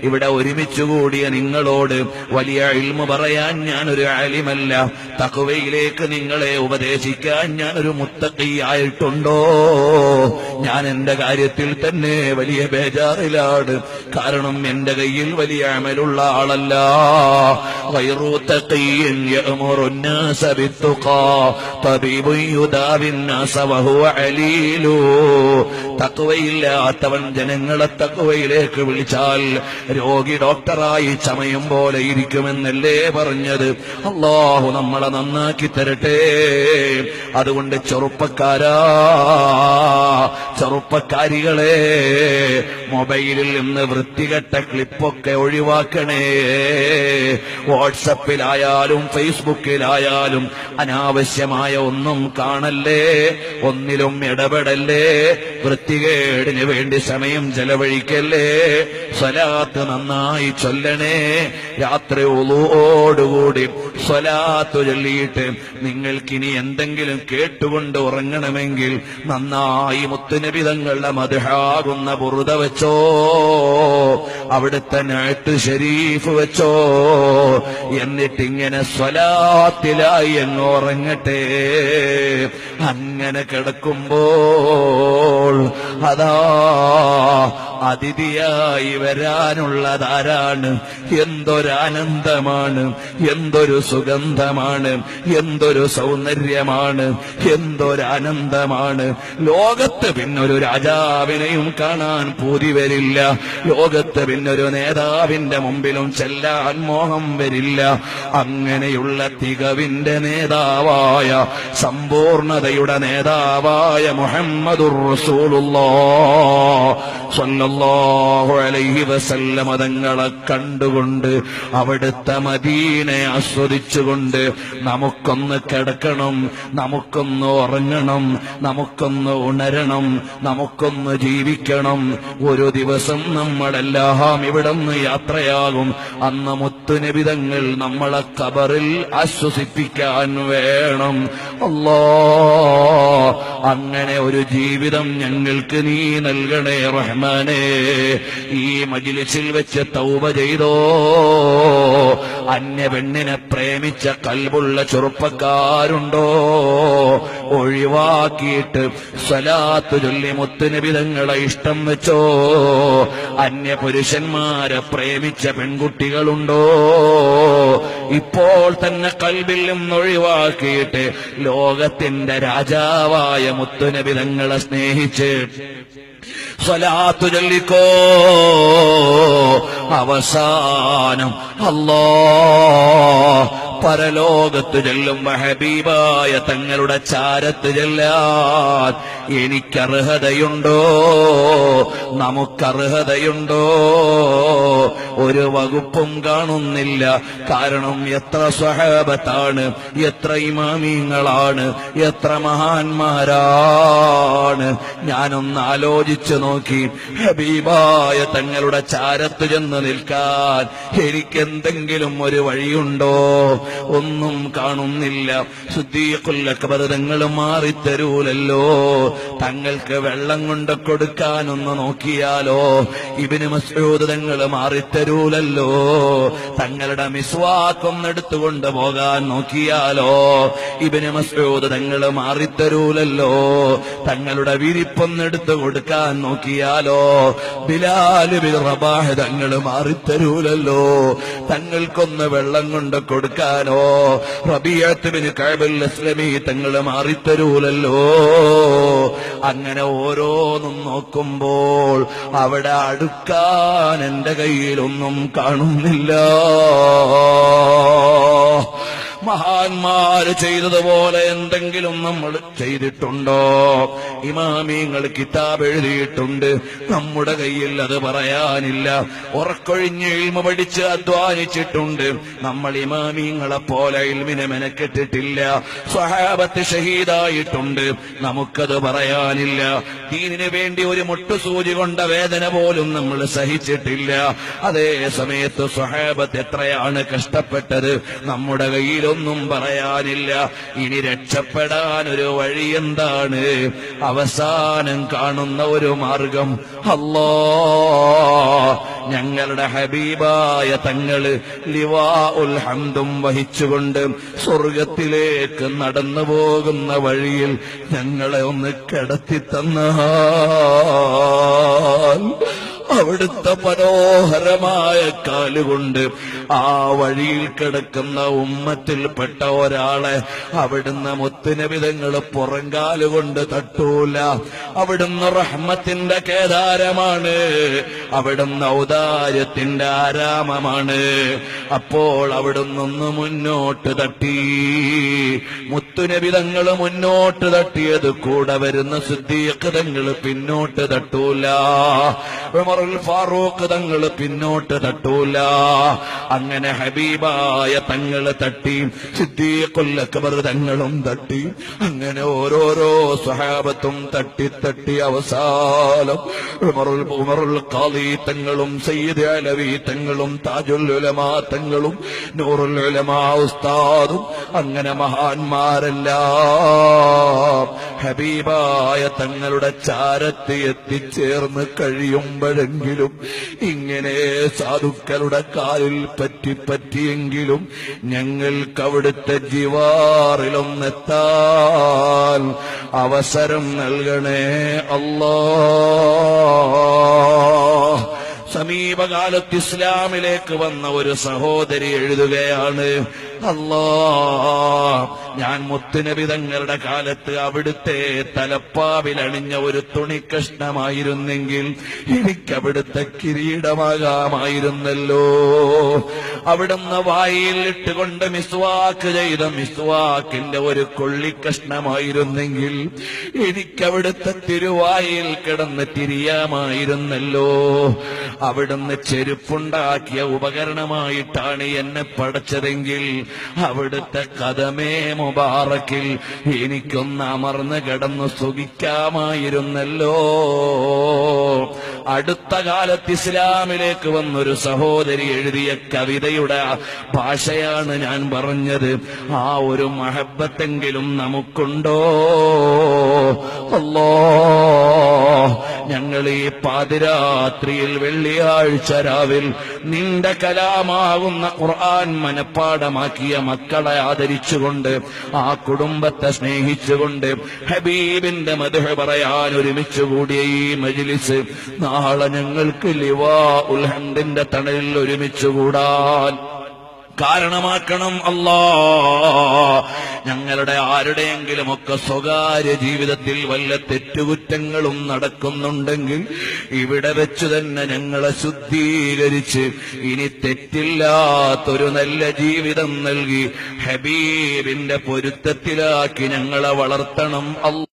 ഇവിടെ ഒരുമിച്ചുകൂടിയ നിങ്ങളോട് വലിയ ഇൽമു പറയാൻ ഞാനൊരു ആലിമല്ല, തഖ്വയിലേക്ക് നിങ്ങളെ ഉപദേശിക്കാൻ ഞാനൊരു മുത്തഖിയായിട്ടുണ്ടോ? ഞാൻ എന്റെ കാര്യത്തിൽ തന്നെ വലിയ ബേജാറിലാണ്. കാരണം എന്റെ കയ്യിൽ വലിയ അമലുള്ള ആളല്ല. ഗൈറു തഖിയ്യിൻ യഅ്മുറു الناس بالتقى طبيب يداوي الناس وهو عليل. തഖ്വയില്ലാത്തവൻ ജനങ്ങളെ തഖ്വയിലേക്ക് വിളിച്ചാൽ രോഗി ഡോക്ടറായി ചമയും പോലെ ഇരിക്കുമെന്നല്ലേ പറഞ്ഞത്? അല്ലാഹു നമ്മളെ നന്നാക്കി തരട്ടെ. അതുകൊണ്ട് ചെറുപ്പക്കാരികളെ, മൊബൈലിൽ നിന്ന് വൃത്തികെട്ട ക്ലിപ്പൊക്കെ ഒഴിവാക്കണേ. വാട്സപ്പിലായാലും ഫേസ്ബുക്കിലായാലും അനാവശ്യമായ ഒന്നും കാണല്ലേ, ഒന്നിലും ഇടപെടല്ലേ, വൃത്തികേടിന് വേണ്ടി സമയം ചെലവഴിക്കല്ലേ. സ്വലാത്ത് നന്നായി ചൊല്ലണേ. രാത്രി ഉളൂഓടുകൂടി സ്വലാത്ത് ചൊല്ലിയിട്ട് നിങ്ങൾക്കിനി എന്തെങ്കിലും കേട്ടുകൊണ്ട് ഉറങ്ങണമെങ്കിൽ നന്നായി മുത്തുനബി തങ്ങളുടെ മദ്ഹാകുന്ന ബുറുദ വെച്ചോ, അവിടുത്തെ നഅ്ത് ശരീഫ് വെച്ചോ. എന്നിട്ടിങ്ങനെ സ്വലാത്തിലായി അങ്ങ് ഉറങ്ങട്ടെ. അങ്ങനെ കിടക്കുമ്പോൾ അതാ അതിഥിയായി വരാനുള്ളതാരാണ്? എന്തൊരാനന്ദമാണ്, എന്തൊരു സുഗന്ധമാണ്, എന്തൊരു സൗന്ദര്യമാണ്, എന്തൊരാനന്ദമാണ്. ലോകത്ത് പിന്നൊരു രാജാവിനെയും കാണാൻ പൂതി വരില്ല. ലോകത്ത് പിന്നൊരു നേതാവിന്റെ മുമ്പിലും ചെല്ലാൻ മോഹം വരില്ല. അങ്ങനെയുള്ള തികവിന്റെ നേതാവായ, സമ്പൂർണതയുടെ നേതാവായ മുഹമ്മദുർ റസൂലുള്ളാഹ് സ്വല്ലല്ലാഹു അലൈഹി വസല്ലം തങ്ങളെ കണ്ടുകൊണ്ട് അവിടുത്തെ മദീനയെ ആസ്വദിച്ചുകൊണ്ട് നമുക്കൊന്ന് കിടക്കണം, നമുക്കൊന്ന് ഉറങ്ങണം, നമുക്കൊന്ന് ഉണരണം, നമുക്കൊന്ന് ജീവിക്കണം. ഒരു ദിവസം നമ്മളെല്ലാം ഇവിടുന്ന് യാത്രയാകും. അന്ന് മുത്തുനബി തങ്ങൾ നമ്മളെ ഖബറിൽ ആശ്വസിപ്പിക്കാൻ വേണം. അല്ലാഹ്, അങ്ങനെ ഒരു ജീവിതം ഞങ്ങൾക്ക് നീ നൽകണേ റഹ്മാനേ. ഈ മജ്ലിസിൽ വെച്ച് തൗബ ചെയ്തോ. അന്യ പെണ്ണിനെ പ്രേമിച്ച കൽബുള്ള ചെറുപ്പക്കാരുണ്ടോ? ഒഴിവാക്കിയിട്ട് സ്വലാത്ത് ചൊല്ലി മുത്തുനബി തങ്ങളെ ഇഷ്ടം വെച്ചോ. അന്യ പുരുഷന്മാരെ പ്രേമിച്ച പെൺകുട്ടികളുണ്ടോ? ഇപ്പോൾ തന്നെ കൽബിൽ നിന്ന് ഒഴിവാക്കിയിട്ട് ലോകത്തിന്റെ രാജാവായ മുത്തുനബി തങ്ങളെ സ്നേഹിച്ച് സ്വലാത്തു ചൊല്ലിക്കോ. അവസാനം അല്ലാഹ് പരലോകത്ത് ചെല്ലുമ്പോ ഹബീബായ തങ്ങളുടെ ചാരത്ത് ചെല്ലാൻ എനിക്കർഹതയുണ്ടോ? നമുക്കർഹതയുണ്ടോ? ഒരു വകുപ്പും കാണുന്നില്ല. കാരണം എത്ര സ്വഹാബത്താണ്, എത്ര ഇമാമീങ്ങളാണ്, എത്ര മഹാന്മാരാണ്. ഞാനൊന്ന് ആലോചിച്ചു നോക്കി. ഹബീബായ തങ്ങളുടെ ചാരത്ത് ചെന്ന് നിൽക്കാൻ എനിക്കെന്തെങ്കിലും ഒരു വഴിയുണ്ടോ? ഒന്നും കാണുന്നില്ല. സിദ്ദീഖുൽ അക്ബർ തങ്ങൾ മാറിത്തരൂലല്ലോ. തങ്ങൾക്ക് വെള്ളം കൊണ്ട് കൊടുക്കാനൊന്ന് നോക്കിയാലോ? ഇബ്നു മസ്ഊദ് തങ്ങൾ മാറിത്തരൂലല്ലോ. തങ്ങളുടെ മിസ്വാക്കൊന്നെടുത്തുകൊണ്ട് പോകാൻ നോക്കിയാലോ? ഇബ്നു മസ്ഊദ് തങ്ങൾ മാറിത്തരൂലല്ലോ. തങ്ങളുടെ വിരിപ്പൊന്നെടുത്തു കൊടുക്കാൻ നോക്കിയാലോ? ബിലാൽ ബിൻ റബാഹ് തങ്ങൾ മാറിത്തരൂലല്ലോ. തങ്ങൾക്കൊന്ന് വെള്ളം കൊണ്ട് കൊടുക്കാനോ? റബീഅത്ത് ബിൻ കഅബ് അസ്ലമി തങ്ങൾ മാറിത്തരൂലല്ലോ. അങ്ങനെ ഓരോന്നും നോക്കുമ്പോൾ അവിടെ അടുക്കാൻ എന്റെ കയ്യിലൊന്നും കാണുന്നില്ല. മഹാന്മാര് ചെയ്തതുപോലെ എന്തെങ്കിലും നമ്മൾ ചെയ്തിട്ടുണ്ടോ? ഇമാമിങ്ങൾ കിതാബ് എഴുതിയിട്ടുണ്ട്, നമ്മുടെ കയ്യിൽ അത് പറയാനില്ല. ഉറക്കൊഴിഞ്ഞ് ഇൽമ പഠിച്ച് അധ്വാനിച്ചിട്ടുണ്ട്. നമ്മൾ ഇമാമിങ്ങളെ പോലെ ഇൽമിനെ മെനക്കെട്ടിട്ടില്ല. സ്വഹാബത്ത് ഷഹീദായിട്ടുണ്ട്, നമുക്കത് പറയാനില്ല. ദീനിനു വേണ്ടി ഒരു മുട്ടുസൂചി കൊണ്ട വേദന പോലും നമ്മൾ സഹിച്ചിട്ടില്ല. അതേ സമയത്ത് സ്വഹാബത്ത് എത്രയാണ് കഷ്ടപ്പെട്ടത്, നമ്മുടെ കയ്യിലൊന്നും വഴികളൊന്നും പറയാനില്ല. ഇനി രക്ഷപ്പെടാൻ ഒരു വഴി എന്താണ്? അവസാനം കാണുന്ന ഒരു മാർഗം, ഞങ്ങളുടെ ഹബീബായ തങ്ങള് ലിവാഉൽ ഹംദും വഹിച്ചുകൊണ്ട് സ്വർഗത്തിലേക്ക് നടന്നു പോകുന്ന വഴിയിൽ ഞങ്ങളെ ഒന്ന് കിടത്തി തന്നാൽ അവിടുത്തെ മനോഹരമായ കാലുകൊണ്ട് ആ വഴിയിൽ കിടക്കുന്ന ഉമ്മത്തിൽപ്പെട്ട ഒരാളെ അവിടുന്ന് മുത്തുനബി തങ്ങൾ പുറങ്കാലുകൊണ്ട് തട്ടൂല. അവിടുന്ന് റഹ്മത്തിന്റെ കേദാരമാണ്, അവിടുന്ന് ഔദാര്യത്തിന്റെ ആരാമമാണ്. അപ്പോൾ അവിടുന്ന് മുന്നോട്ട് തട്ടി. മുത്തുനബി തങ്ങൾ മുന്നോട്ട് തട്ടിയത് കൂടെ വരുന്ന സിദ്ദീഖ് തങ്ങൾ പിന്നോട്ട് തട്ടൂല, ഉമറുൽ ഫാറൂഖ് തങ്ങൾ പിന്നോട്ട് തട്ടൂല. അങ്ങനെ ഹബീബായ തങ്ങൾ തട്ടി, സിദ്ദീഖുൽ അക്ബർ തങ്ങളും തട്ടി. അങ്ങനെ ഓരോരോ സ്വഹാബത്തും തട്ടി തട്ടി അവസാനം ഉമറുൽ ഖാദി തങ്ങളും സയ്യിദ് അലവി തങ്ങളും താജുൽ ഉലമാ തങ്ങളും നൂറുൽ ഉലമാ ഉസ്താദും അങ്ങനെ മഹാന്മാരെല്ലാം ഹബീബായ തങ്ങളുടെ ചാരത്ത് എത്തിച്ചേർന്ന് കഴിയുമ്പോഴെങ്കിലും ഇങ്ങനെ സാധുക്കളുടെ കാലിൽ പറ്റിയെങ്കിലും ഞങ്ങൾക്ക് അവിടുത്തെ ജിവാറിലൊന്നെത്താൻ അവസരം നൽകണേ അല്ലാഹ്. സമീപകാലത്ത് ഇസ്ലാമിലേക്ക് വന്ന ഒരു സഹോദരി എഴുതുകയാണ്, ഞാൻ മുത്തുനബി തങ്ങളുടെ കാലത്ത് അവിടുത്തെ തലപ്പാവിലണിഞ്ഞ ഒരു തുണിക്കഷ്ണമായിരുന്നെങ്കിൽ എനിക്കവിടുത്തെ കിരീടമാകാമായിരുന്നല്ലോ. അവിടുന്ന് വായിൽ ഇട്ടുകൊണ്ട് മിസ്വാക്ക് ചെയ്ത മിസ്വാക്കിന്റെ ഒരു കൊള്ളിക്കഷ്ണമായിരുന്നെങ്കിൽ എനിക്കവിടുത്തെ തിരുവായിൽ കിടന്ന് തിരിയാമായിരുന്നല്ലോ. അവിടുന്ന് ചെരുപ്പുണ്ടാക്കിയ ഉപകരണമായിട്ടാണ് എന്നെ പടച്ചതെങ്കിൽ അവിടുത്തെ കദമേ മുബാറക്കിൽ എനിക്കൊന്ന് അമർന്ന് കിടന്ന് സുഖിക്കാമായിരുന്നല്ലോ. അടുത്ത കാലത്ത് ഇസ്ലാമിലേക്ക് വന്നൊരു സഹോദരി എഴുതിയ കവിതയുടെ ഭാഷയാണ് ഞാൻ പറഞ്ഞത്. ആ ഒരു മഹബത്തെങ്കിലും നമുക്കുണ്ടോ? അല്ലാഹ്, ഞങ്ങൾ ഈ പാതിരാത്രിയിൽ വെള്ളിയാഴ്ച രാവിൽ നിന്റെ കലാമാകുന്ന ഖുർആൻ മനപ്പാടമാക്കിയ മക്കളെ ആദരിച്ചുകൊണ്ട്, ആ കുടുംബത്തെ സ്നേഹിച്ചുകൊണ്ട് ഹബീബിന്റെ മദ്ഹ് പറയാൻ ഒരുമിച്ച് കൂടിയ ഈ മജ്ലിസ് നാളെ ഞങ്ങൾക്ക് ലിവാഉൽ ഹംദിന്റെ തണലിൽ ഒരുമിച്ച് കൂടാൻ കാരണമാക്കണം അല്ലാഹ്. ഞങ്ങളുടെ ആരുടെയെങ്കിലുമൊക്കെ സ്വകാര്യ ജീവിതത്തിൽ വല്ല തെറ്റുകുറ്റങ്ങളും നടക്കുന്നുണ്ടെങ്കിൽ ഇവിടെ വെച്ച് തന്നെ ഞങ്ങളെ ശുദ്ധീകരിച്ച് ഇനി തെറ്റില്ലാത്തൊരു നല്ല ജീവിതം നൽകി ഹബീബിന്റെ പൊരുത്തത്തിലാക്കി ഞങ്ങളെ വളർത്തണം അല്ലാഹ്.